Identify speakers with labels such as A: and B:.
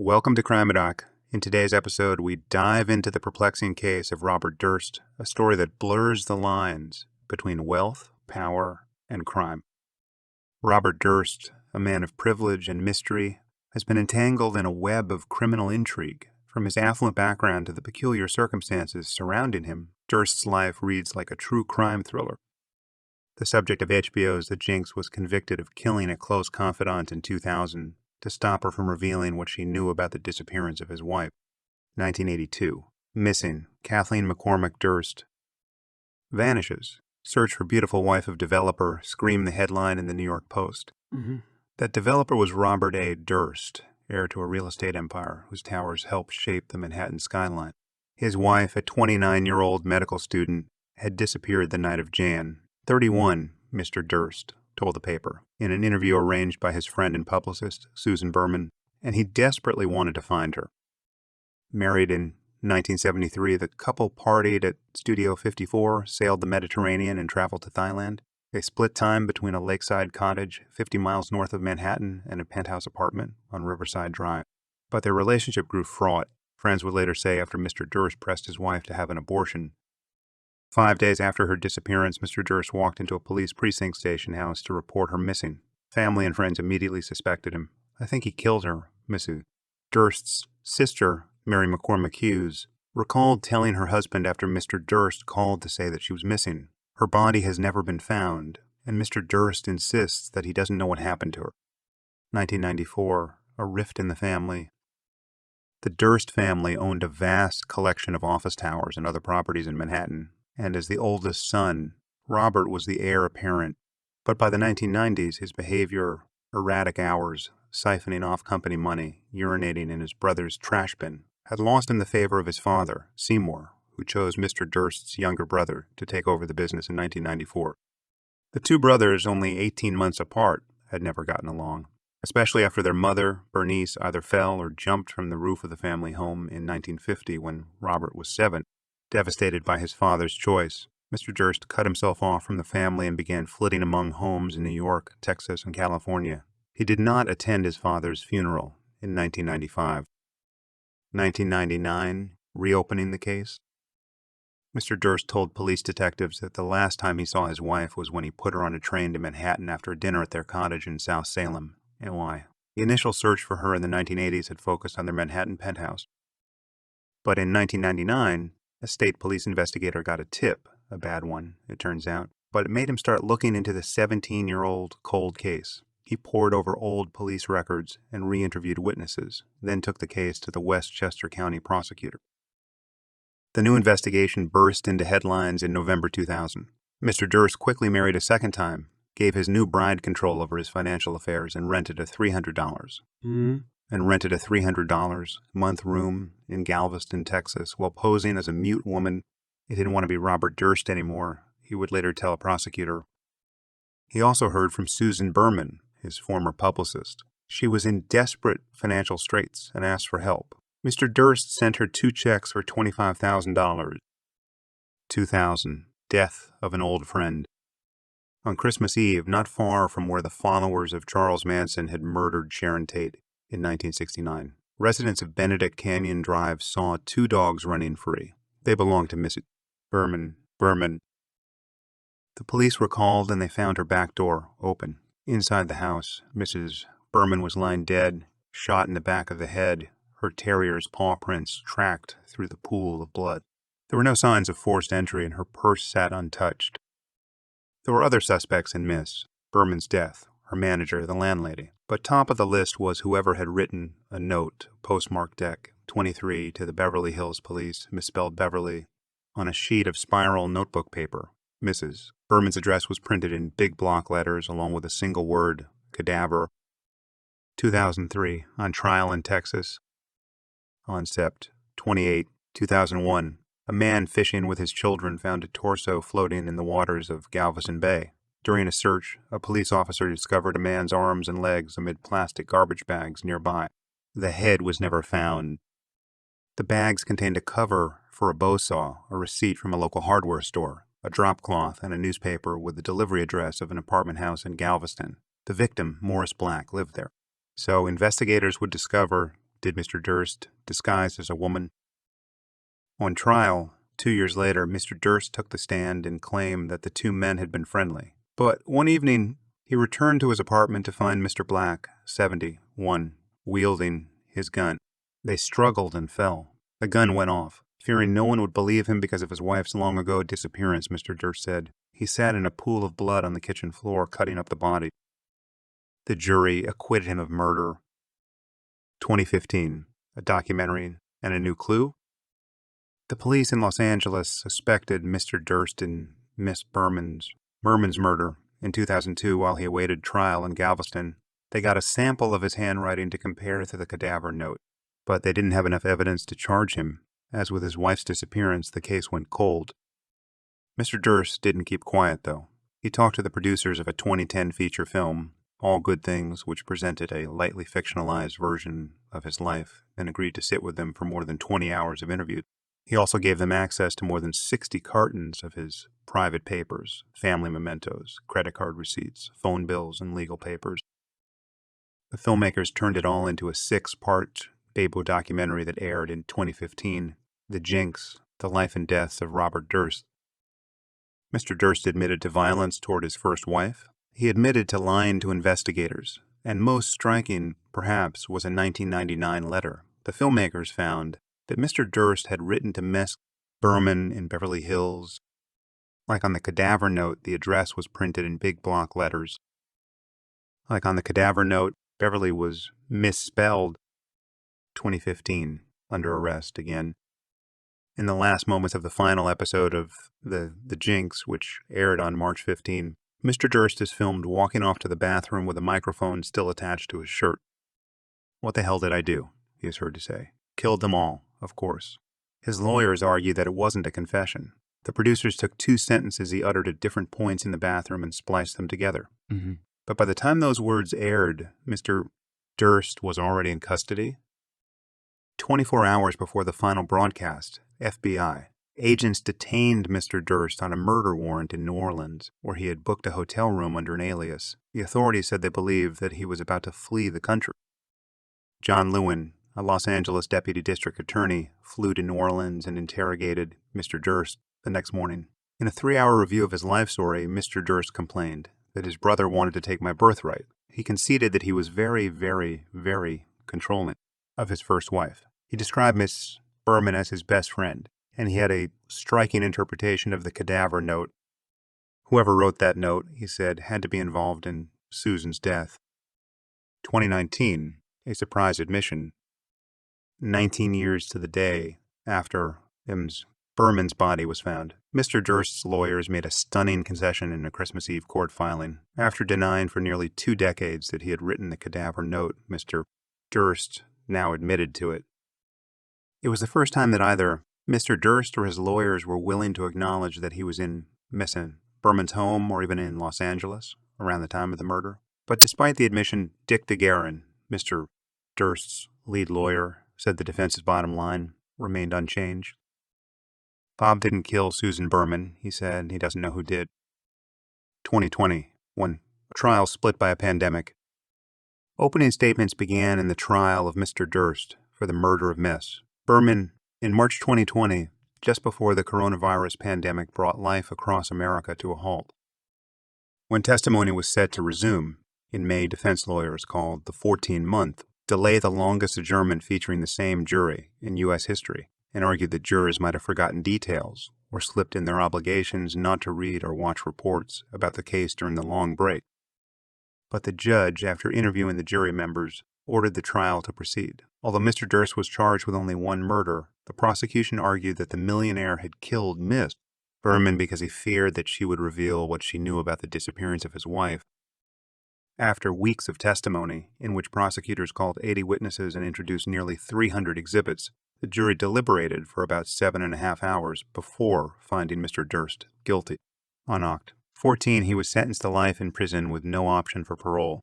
A: Welcome to Crimedocc. In today's episode, we dive into the perplexing case of Robert Durst, a story that blurs the lines between wealth, power, and crime. Robert Durst, a man of privilege and mystery, has been entangled in a web of criminal intrigue. From his affluent background to the peculiar circumstances surrounding him, Durst's life reads like a true crime thriller. The subject of HBO's The Jinx was convicted of killing a close confidant in 2000 to stop her from revealing what she knew about the disappearance of his wife. 1982. Missing. Kathleen McCormick Durst vanishes. Search for beautiful wife of developer, screamed the headline in the New York Post. That developer was Robert A. Durst, heir to a real estate empire whose towers helped shape the Manhattan skyline. His wife, a 29-year-old medical student, had disappeared the night of Jan. 31, Mr. Durst told the paper, in an interview arranged by his friend and publicist, Susan Berman, and he desperately wanted to find her. Married in 1973, the couple partied at Studio 54, sailed the Mediterranean, and traveled to Thailand. They split time between a lakeside cottage 50 miles north of Manhattan and a penthouse apartment on Riverside Drive. But their relationship grew fraught. Friends would later say after Mr. Durst pressed his wife to have an abortion. 5 days after her disappearance, Mr. Durst walked into a police precinct station house to report her missing. Family and friends immediately suspected him. "I think he killed her," Mrs. Durst's sister, Mary McCormick Hughes, recalled telling her husband after Mr. Durst called to say that she was missing. Her body has never been found, and Mr. Durst insists that he doesn't know what happened to her. 1994, a rift in the family. The Durst family owned a vast collection of office towers and other properties in Manhattan, and as the oldest son, Robert was the heir apparent. But by the 1990s, his behavior, erratic hours, siphoning off company money, urinating in his brother's trash bin, had lost him the favor of his father, Seymour, who chose Mr. Durst's younger brother to take over the business in 1994. The two brothers, only 18 months apart, had never gotten along, especially after their mother, Bernice, either fell or jumped from the roof of the family home in 1950 when Robert was 7. Devastated by his father's choice, Mr. Durst cut himself off from the family and began flitting among homes in New York, Texas, and California. He did not attend his father's funeral in 1995. 1999, reopening the case. Mr. Durst told police detectives that the last time he saw his wife was when he put her on a train to Manhattan after dinner at their cottage in South Salem, NY. The initial search for her in the 1980s had focused on their Manhattan penthouse. But in 1999, a state police investigator got a tip, a bad one, it turns out, but it made him start looking into the 17-year-old cold case. He pored over old police records and re-interviewed witnesses, then took the case to the Westchester County prosecutor. The new investigation burst into headlines in November 2000. Mr. Durst quickly married a second time, gave his new bride control over his financial affairs, and rented a $300 month room in Galveston, Texas, while posing as a mute woman. He didn't want to be Robert Durst anymore, he would later tell a prosecutor. He also heard from Susan Berman, his former publicist. She was in desperate financial straits and asked for help. Mr. Durst sent her 2 checks for $25,000. 2000, death of an old friend. On Christmas Eve, not far from where the followers of Charles Manson had murdered Sharon Tate in 1969, residents of Benedict Canyon Drive saw 2 dogs running free. They belonged to Mrs. Berman. The police were called and they found her back door open. Inside the house, Mrs. Berman was lying dead, shot in the back of the head, her terrier's paw prints tracked through the pool of blood. There were no signs of forced entry and her purse sat untouched. There were other suspects in Miss Berman's death, her manager, the landlady. But top of the list was whoever had written a note, postmarked Deck 23, to the Beverly Hills Police, misspelled Beverly, on a sheet of spiral notebook paper. Mrs. Berman's address was printed in big block letters along with a single word, cadaver. 2003, on trial in Texas. On Sept. 28, 2001, a man fishing with his children found a torso floating in the waters of Galveston Bay. During a search, a police officer discovered a man's arms and legs amid plastic garbage bags nearby. The head was never found. The bags contained a cover for a bow saw, a receipt from a local hardware store, a drop cloth, and a newspaper with the delivery address of an apartment house in Galveston. The victim, Morris Black, lived there. So investigators would discover did Mr. Durst disguise as a woman. On trial, 2 years later, Mr. Durst took the stand and claimed that the two men had been friendly. But one evening, he returned to his apartment to find Mr. Black, 71, wielding his gun. They struggled and fell. The gun went off. Fearing no one would believe him because of his wife's long-ago disappearance, Mr. Durst said, he sat in a pool of blood on the kitchen floor, cutting up the body. The jury acquitted him of murder. 2015, a documentary and a new clue? The police in Los Angeles suspected Mr. Durst in Miss Berman's murder in 2002 while he awaited trial in Galveston. They got a sample of his handwriting to compare to the cadaver note, but they didn't have enough evidence to charge him. As with his wife's disappearance, the case went cold. Mr. Durst didn't keep quiet, though. He talked to the producers of a 2010 feature film, All Good Things, which presented a lightly fictionalized version of his life, and agreed to sit with them for more than 20 hours of interviews. He also gave them access to more than 60 cartons of his private papers, family mementos, credit card receipts, phone bills, and legal papers. The filmmakers turned it all into a 6-part Babo documentary that aired in 2015, The Jinx, The Life and Death of Robert Durst. Mr. Durst admitted to violence toward his first wife. He admitted to lying to investigators, and most striking, perhaps, was a 1999 letter. The filmmakers found that Mr. Durst had written to Miss Berman in Beverly Hills. Like on the cadaver note, the address was printed in big block letters. Like on the cadaver note, Beverly was misspelled. 2015, under arrest again. In the last moments of the final episode of The Jinx, which aired on March 15, Mr. Durst is filmed walking off to the bathroom with a microphone still attached to his shirt. "What the hell did I do?" he is heard to say. "Killed them all, of course." His lawyers argue that it wasn't a confession. The producers took 2 sentences he uttered at different points in the bathroom and spliced them together. But by the time those words aired, Mr. Durst was already in custody. 24 hours before the final broadcast, FBI agents detained Mr. Durst on a murder warrant in New Orleans, where he had booked a hotel room under an alias. The authorities said they believed that he was about to flee the country. John Lewin, a Los Angeles deputy district attorney, flew to New Orleans and interrogated Mr. Durst the next morning. In a 3-hour review of his life story, Mr. Durst complained that his brother wanted to take my birthright. He conceded that he was very, very, very controlling of his first wife. He described Miss Berman as his best friend, and he had a striking interpretation of the cadaver note. Whoever wrote that note, he said, had to be involved in Susan's death. 2019, a surprise admission. 19 years to the day after Ms. Berman's body was found, Mr. Durst's lawyers made a stunning concession in a Christmas Eve court filing. After denying for nearly 2 decades that he had written the cadaver note, Mr. Durst now admitted to it. It was the first time that either Mr. Durst or his lawyers were willing to acknowledge that he was in Miss Berman's home or even in Los Angeles around the time of the murder. But despite the admission, Dick DeGuerin, Mr. Durst's lead lawyer, said the defense's bottom line remained unchanged. Bob didn't kill Susan Berman, he said. He doesn't know who did. 2020, when a trial split by a pandemic. Opening statements began in the trial of Mr. Durst for the murder of Miss Berman in March 2020, just before the coronavirus pandemic brought life across America to a halt. When testimony was set to resume, in May, defense lawyers called the 14-month delay the longest adjournment featuring the same jury in U.S. history, and argued that jurors might have forgotten details or slipped in their obligations not to read or watch reports about the case during the long break. But the judge, after interviewing the jury members, ordered the trial to proceed. Although Mr. Durst was charged with only one murder, the prosecution argued that the millionaire had killed Miss Berman because he feared that she would reveal what she knew about the disappearance of his wife. After weeks of testimony, in which prosecutors called 80 witnesses and introduced nearly 300 exhibits, the jury deliberated for about 7.5 hours before finding Mr. Durst guilty. On Oct. 14, he was sentenced to life in prison with no option for parole.